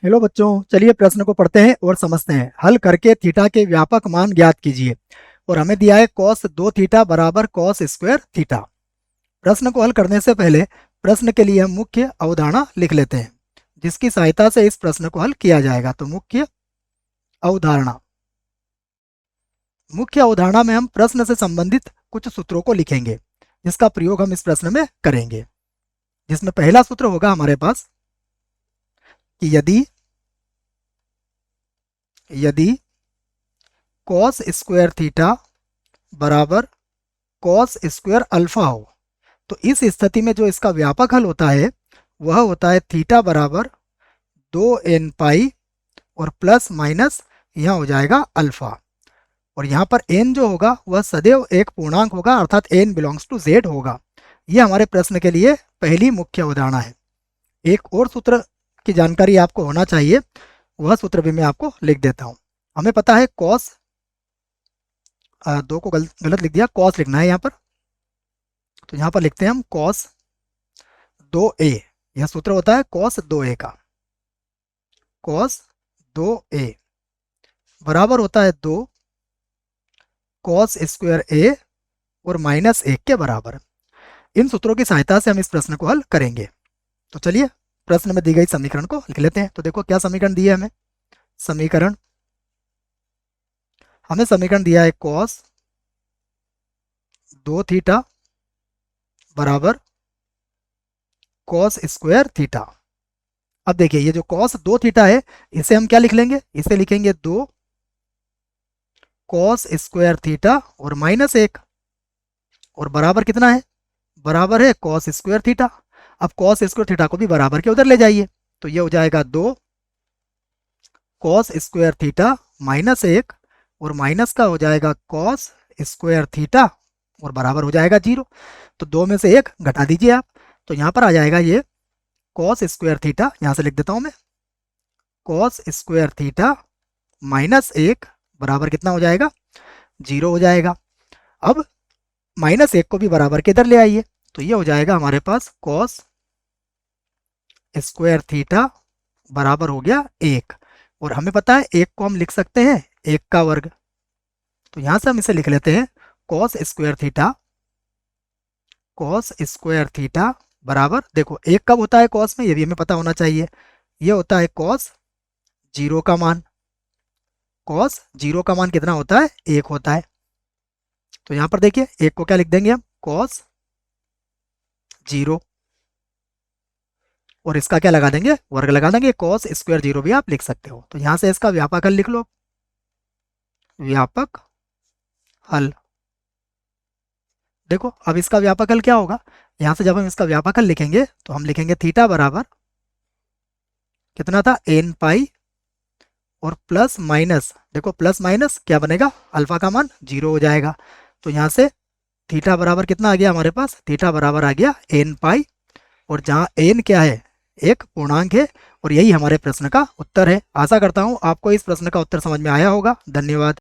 Hello बच्चों, चलिए प्रश्न को पढ़ते हैं और समझते हैं। हल करके थीटा के व्यापक मान ज्ञात कीजिए। और हमें दिया है cos 2 थीटा बराबर cos स्क्वायर थीटा। प्रश्न को हल करने से पहले प्रश्न के लिए हम मुख्य अवधारणा लिख लेते हैं, जिसकी सहायता से इस प्रश्न को हल किया जाएगा। तो मुख्य अवधारणा, मुख्य अवधारणा में हम प्रश्न से संबंधित कुछ सूत्रों को लिखेंगे, जिसका प्रयोग हम इस प्रश्न में करेंगे। जिसमें पहला सूत्र होगा हमारे पास कि यदि cos स्क्वायर थीटा बराबर cos स्क्वायर अल्फा हो, तो इस स्थिति में जो इसका व्यापक हल होता है वह होता है थीटा बराबर 2n पाई और प्लस माइनस यहाँ हो जाएगा अल्फा। और यहाँ पर n जो होगा वह सदैव एक पूर्णांक होगा, अर्थात n बिलोंग्स टू z होगा। यह हमारे प्रश्न के लिए पहली मुख्य अवधारणा है। एक और सूत्र की जानकारी आपको होना चाहिए, वह सूत्र भी मैं आपको लिख देता हूँ। हमें पता है cos, दो को गलत लिख दिया, cos लिखना है यहाँ पर। तो यहाँ पर लिखते हैं हम cos 2a। यह सूत्र होता है cos 2a का। cos 2a बराबर होता है 2 cos स्क्वायर a और माइनस 1 के बराबर। इन सूत्रों की सहायता से हम इस प्रश्न को हल करेंगे। तो चलिए प्रश्न में दी गई समीकरण को लिख लेते हैं। तो देखो क्या समीकरण दिया है हमें। समीकरण दिया है cos 2 थीटा बराबर cos स्क्वायर थीटा। अब देखिए ये जो cos 2 थीटा है इसे हम क्या लिख लेंगे, इसे लिखेंगे 2 cos स्क्वायर थीटा और माइनस 1, और बराबर कितना है, बराबर है cos स्क्वायर थीटा। अब cos स्क्वायर थीटा को भी बराबर के उधर ले जाइए, तो ये हो जाएगा 2 cos स्क्वायर थीटा माइनस 1, और माइनस का हो जाएगा cos स्क्वायर थीटा और बराबर हो जाएगा 0। तो 2 में से 1 घटा दीजिए आप, तो यहाँ पर आ जाएगा ये cos स्क्वायर थीटा, यहाँ से लिख देता हूँ मैं, cos स्क्वायर थीटा माइनस 1 बराबर कितना हो जाएगा, 0 हो जाएगा। अब माइनस 1 को भी बराबर के इधर ले आइए, तो ये हो जाएगा हमारे पास cos स्क्वायर थीटा बराबर हो गया 1। और हमें पता है 1 को हम लिख सकते हैं 1 का वर्ग, तो यहां से हम इसे लिख लेते हैं cos स्क्वायर थीटा बराबर, देखो 1 कब होता है cos में, ये भी हमें पता होना चाहिए। ये होता है cos 0 का मान। cos 0 का मान कितना होता है, 1 होता है। तो यहां पर देखिए 1 को क्या लिख देंगे हम, cos 0, और इसका क्या लगा देंगे, वर्ग लगा देंगे। cos स्क्वायर 0 भी आप लिख सकते हो। तो यहां से इसका व्यापक हल लिख लो, व्यापक हल। देखो अब इसका व्यापक हल क्या होगा, यहां से जब हम इसका व्यापक हल लिखेंगे तो हम लिखेंगे थीटा बराबर कितना था, n पाई और प्लस माइनस, देखो प्लस माइनस क्या बनेगा, अल्फा का मान 0 हो जाएगा। तो यहाँ से थीटा बराबर कितना आ गया हमारे पास, थीटा बराबर आ गया n पाई, और जहाँ n क्या है, एक पूर्णांक है। और यही हमारे प्रश्न का उत्तर है। आशा करता हूँ आपको इस प्रश्न का उत्तर समझ में आया होगा। धन्यवाद।